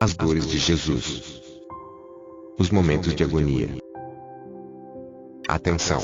As dores de Jesus. Os momentos de agonia. Atenção!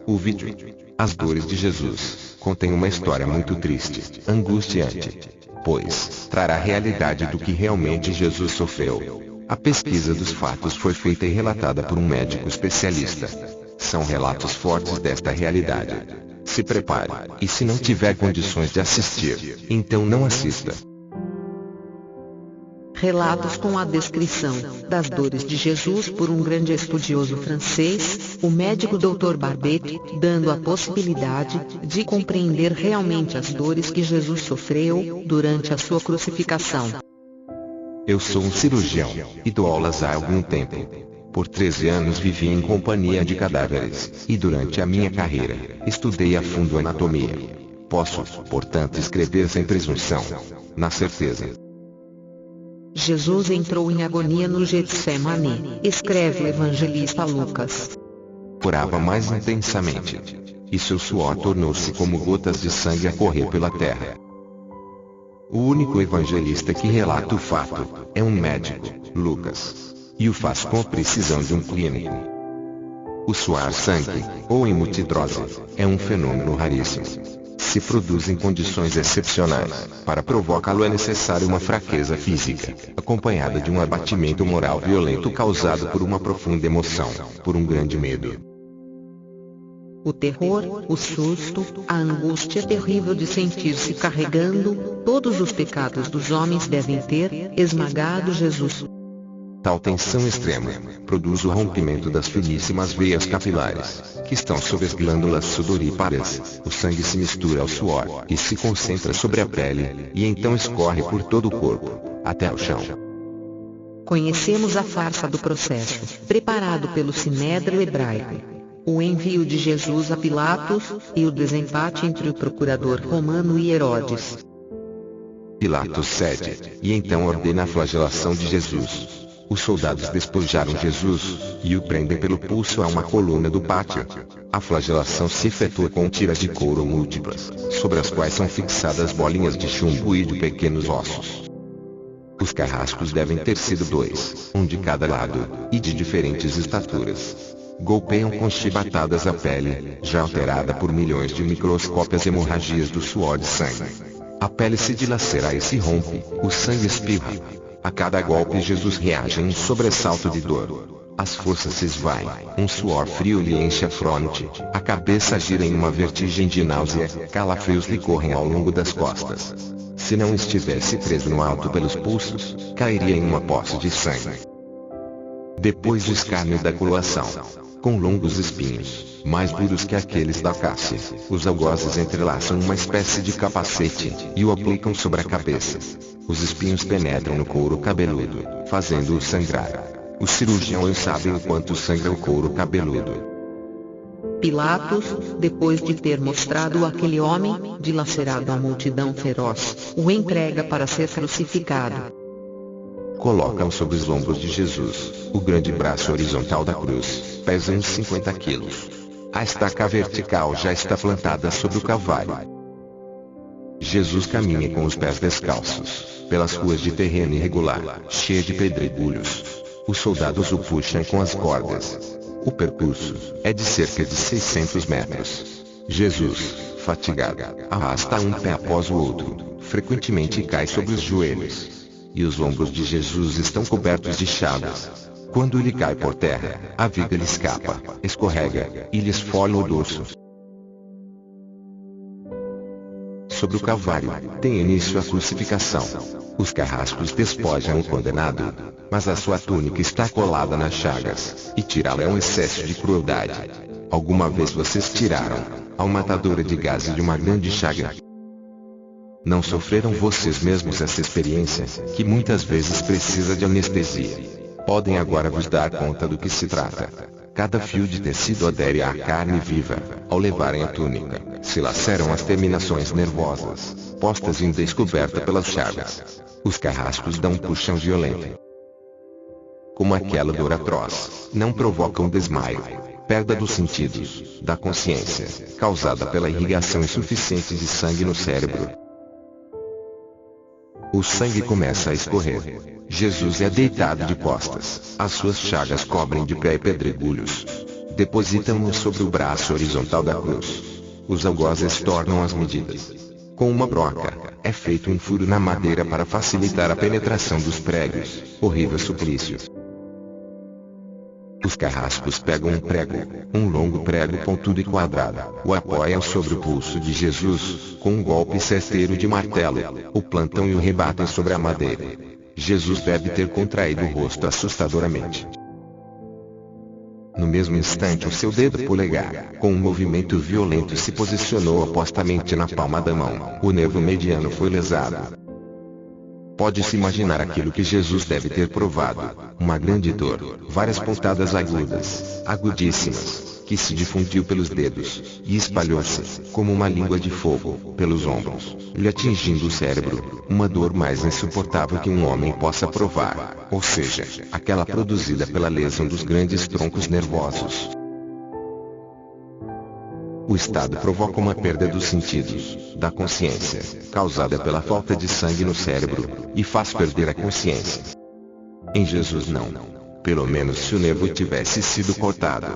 O vídeo As Dores de Jesus contém uma história muito triste, angustiante, pois trará a realidade do que realmente Jesus sofreu. A pesquisa dos fatos foi feita e relatada por um médico especialista. São relatos fortes desta realidade. Se prepare, e se não tiver condições de assistir, então não assista. Relatos com a descrição das dores de Jesus por um grande estudioso francês, o médico Dr. Barbet, dando a possibilidade de compreender realmente as dores que Jesus sofreu durante a sua crucificação. Eu sou um cirurgião, e dou aulas há algum tempo. Por 13 anos vivi em companhia de cadáveres, e durante a minha carreira, estudei a fundo anatomia. Posso, portanto, escrever sem presunção, na certeza. Jesus entrou em agonia no Getsemane, escreve o evangelista Lucas. Orava mais intensamente, e seu suor tornou-se como gotas de sangue a correr pela terra. O único evangelista que relata o fato é um médico, Lucas, e o faz com a precisão de um clínico. O suar sangue, ou hemotidrose, é um fenômeno raríssimo. Se produz em condições excepcionais. Para provocá-lo é necessário uma fraqueza física, acompanhada de um abatimento moral violento causado por uma profunda emoção, por um grande medo. O terror, o susto, a angústia terrível de sentir-se carregando todos os pecados dos homens devem ter esmagado Jesus. Tal tensão extrema produz o rompimento das finíssimas veias capilares, que estão sobre as glândulas sudoríparas. O sangue se mistura ao suor, e se concentra sobre a pele, e então escorre por todo o corpo, até o chão. Conhecemos a farsa do processo, preparado pelo Sinédrio hebraico. O envio de Jesus a Pilatos, e o desempate entre o procurador romano e Herodes. Pilatos cede, e então ordena a flagelação de Jesus. Os soldados despojaram Jesus, e o prendem pelo pulso a uma coluna do pátio. A flagelação se efetua com tiras de couro múltiplas, sobre as quais são fixadas bolinhas de chumbo e de pequenos ossos. Os carrascos devem ter sido 2, um de cada lado, e de diferentes estaturas. Golpeiam com chibatadas a pele, já alterada por milhões de microscópias hemorragias do suor de sangue. A pele se dilacera e se rompe, o sangue espirra. A cada golpe Jesus reage em um sobressalto de dor. As forças se esvaem, um suor frio lhe enche a fronte, a cabeça gira em uma vertigem de náusea, calafrios lhe correm ao longo das costas. Se não estivesse preso no alto pelos pulsos, cairia em uma poça de sangue. Depois do escárnio da coroação, com longos espinhos, mais duros que aqueles da cássia, os algozes entrelaçam uma espécie de capacete, e o aplicam sobre a cabeça. Os espinhos penetram no couro cabeludo, fazendo-o sangrar. Os cirurgiões sabem o quanto sangra o couro cabeludo. Pilatos, depois de ter mostrado aquele homem, dilacerado à multidão feroz, o entrega para ser crucificado. Colocam sobre os ombros de Jesus o grande braço horizontal da cruz, pesa uns 50 quilos. A estaca vertical já está plantada sobre o cavalo. Jesus caminha com os pés descalços, pelas ruas de terreno irregular, cheia de pedregulhos. Os soldados o puxam com as cordas. O percurso é de cerca de 600 metros. Jesus, fatigado, arrasta um pé após o outro, frequentemente cai sobre os joelhos. E os ombros de Jesus estão cobertos de chagas. Quando ele cai por terra, a viga lhe escapa, escorrega, e lhe esfola o dorso. Sobre o cavalo, tem início a crucificação. Os carrascos despojam o condenado, mas a sua túnica está colada nas chagas, e tirá-la é um excesso de crueldade. Alguma vez vocês tiraram, ao matadora de gás de uma grande chaga? Não sofreram vocês mesmos essa experiência, que muitas vezes precisa de anestesia? Podem agora vos dar conta do que se trata. Cada fio de tecido adere à carne viva. Ao levarem a túnica, se laceram as terminações nervosas, postas em descoberta pelas chagas. Os carrascos dão um puxão violento. Como aquela dor atroz, não provocam desmaio, perda dos sentidos, da consciência, causada pela irrigação insuficiente de sangue no cérebro. O sangue começa a escorrer. Jesus é deitado de costas. As suas chagas cobrem de pé e pedregulhos. Depositam-no sobre o braço horizontal da cruz. Os algozes tornam as medidas. Com uma broca, é feito um furo na madeira para facilitar a penetração dos pregos. Horrível suplício. Os carrascos pegam um prego, um longo prego pontudo e quadrado, o apoiam sobre o pulso de Jesus, com um golpe certeiro de martelo, o plantam e o rebatem sobre a madeira. Jesus deve ter contraído o rosto assustadoramente. No mesmo instante, o seu dedo polegar, com um movimento violento, se posicionou opostamente na palma da mão. O nervo mediano foi lesado. Pode-se imaginar aquilo que Jesus deve ter provado: uma grande dor, várias pontadas agudas, agudíssimas, que se difundiu pelos dedos, e espalhou-se, como uma língua de fogo, pelos ombros, lhe atingindo o cérebro, uma dor mais insuportável que um homem possa provar, ou seja, aquela produzida pela lesão dos grandes troncos nervosos. O estado provoca uma perda dos sentidos, da consciência, causada pela falta de sangue no cérebro, e faz perder a consciência. Em Jesus não. Pelo menos se o nervo tivesse sido cortado.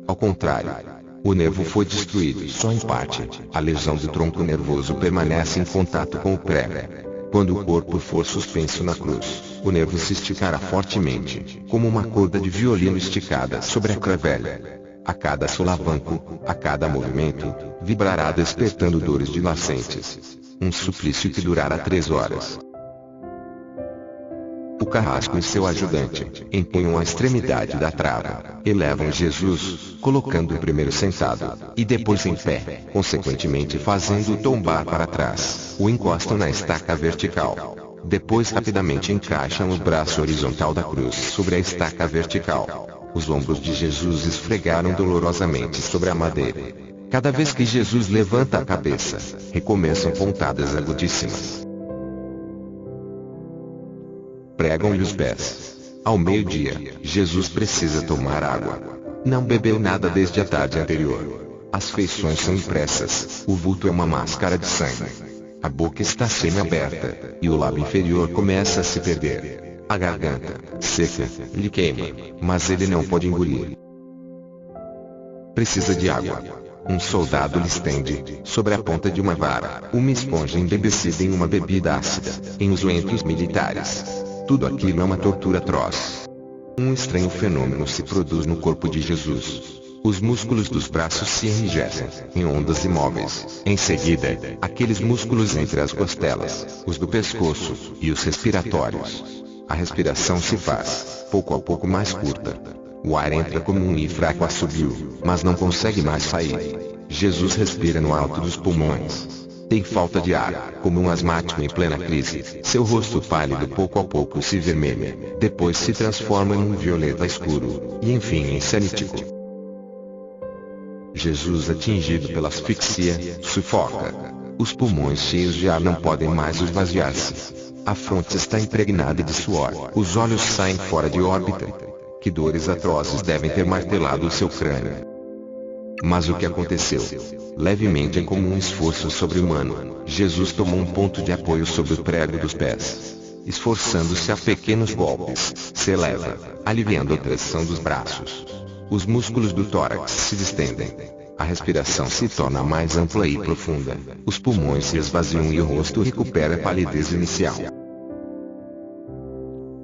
Ao contrário, o nervo foi destruído só em parte. A lesão do tronco nervoso permanece em contato com o prego. Quando o corpo for suspenso na cruz, o nervo se esticará fortemente, como uma corda de violino esticada sobre a cravelha. A cada solavanco, a cada movimento, vibrará despertando dores dilacentes. Um suplício que durará 3 horas. O carrasco e seu ajudante empunham a extremidade da trava, elevam Jesus, colocando-o primeiro sentado, e depois em pé, consequentemente fazendo-o tombar para trás. O encostam na estaca vertical. Depois rapidamente encaixam o braço horizontal da cruz sobre a estaca vertical. Os ombros de Jesus esfregaram dolorosamente sobre a madeira. Cada vez que Jesus levanta a cabeça, recomeçam pontadas agudíssimas. Pregam-lhe os pés. Ao meio-dia, Jesus precisa tomar água. Não bebeu nada desde a tarde anterior. As feições são impressas, o vulto é uma máscara de sangue. A boca está semi-aberta, e o lábio inferior começa a se perder. A garganta, seca, lhe queima, mas ele não pode engolir. Precisa de água. Um soldado lhe estende, sobre a ponta de uma vara, uma esponja embebecida em uma bebida ácida, em uso entre os militares. Tudo aquilo é uma tortura atroz. Um estranho fenômeno se produz no corpo de Jesus. Os músculos dos braços se enrijecem, em ondas imóveis. Em seguida, aqueles músculos entre as costelas, os do pescoço, e os respiratórios. A respiração se faz, pouco a pouco, mais curta. O ar entra como um e fraco assobio, mas não consegue mais sair. Jesus respira no alto dos pulmões. Tem falta de ar, como um asmático em plena crise. Seu rosto pálido pouco a pouco se vermelha, depois se transforma em um violeta escuro, e enfim em cianítico. Jesus, atingido pela asfixia, sufoca. Os pulmões cheios de ar não podem mais esvaziar-se. A fronte está impregnada de suor. Os olhos saem fora de órbita. Que dores atrozes devem ter martelado o seu crânio. Mas o que aconteceu? Levemente, em como um esforço sobre-humano, Jesus tomou um ponto de apoio sobre o prego dos pés. Esforçando-se a pequenos golpes, se eleva, aliviando a pressão dos braços. Os músculos do tórax se distendem. A respiração se torna mais ampla e profunda. Os pulmões se esvaziam e o rosto recupera a palidez inicial.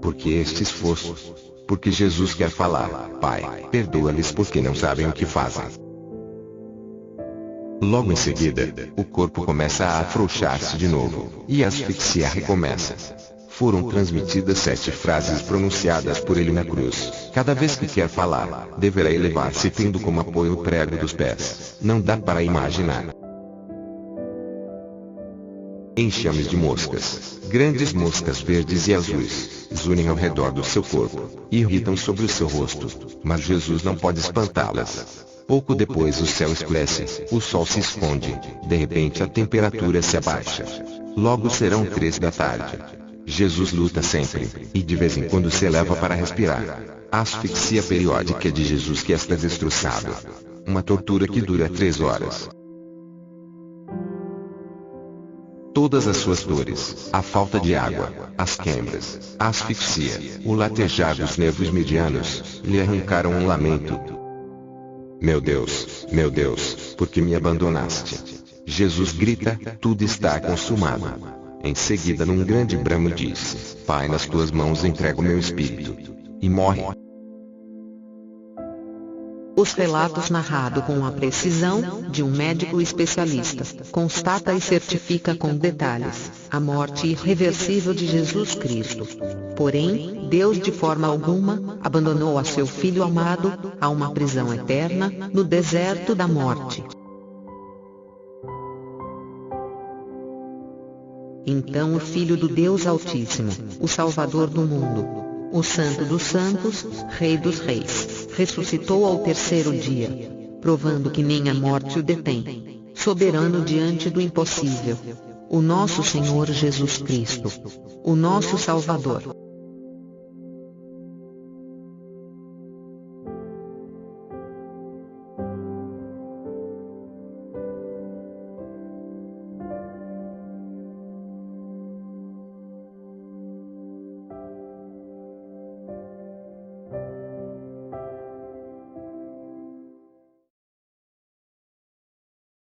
Por que este esforço? Porque Jesus quer falar: Pai, perdoa-lhes porque não sabem o que fazem. Logo em seguida, o corpo começa a afrouxar-se de novo, e a asfixia recomeça. Foram transmitidas 7 frases pronunciadas por ele na cruz. Cada vez que quer falar, deverá elevar-se tendo como apoio o prego dos pés. Não dá para imaginar. Enxames de moscas, grandes moscas verdes e azuis, zunem ao redor do seu corpo, e irritam sobre o seu rosto, mas Jesus não pode espantá-las. Pouco depois o céu escurece, o sol se esconde, de repente a temperatura se abaixa. Logo serão 3 da tarde. Jesus luta sempre, e de vez em quando se eleva para respirar. A asfixia periódica é de Jesus que está destroçado. Uma tortura que dura 3 horas. todas as suas dores, a falta de água, as queimbras, a asfixia, o latejar dos nervos medianos, lhe arrancaram um lamento. Meu Deus, por que me abandonaste? Jesus grita, tudo está consumado. Em seguida, num grande bramo disse, Pai, nas tuas mãos entrego meu espírito. E morre. Os relatos narrados com a precisão de um médico especialista constata e certifica com detalhes a morte irreversível de Jesus Cristo. Porém, Deus de forma alguma abandonou a seu Filho amado a uma prisão eterna no deserto da morte. Então o Filho do Deus Altíssimo, o Salvador do mundo, o Santo dos Santos, Rei dos Reis, ressuscitou ao terceiro dia, provando que nem a morte o detém, soberano diante do impossível. O nosso Senhor Jesus Cristo, o nosso Salvador.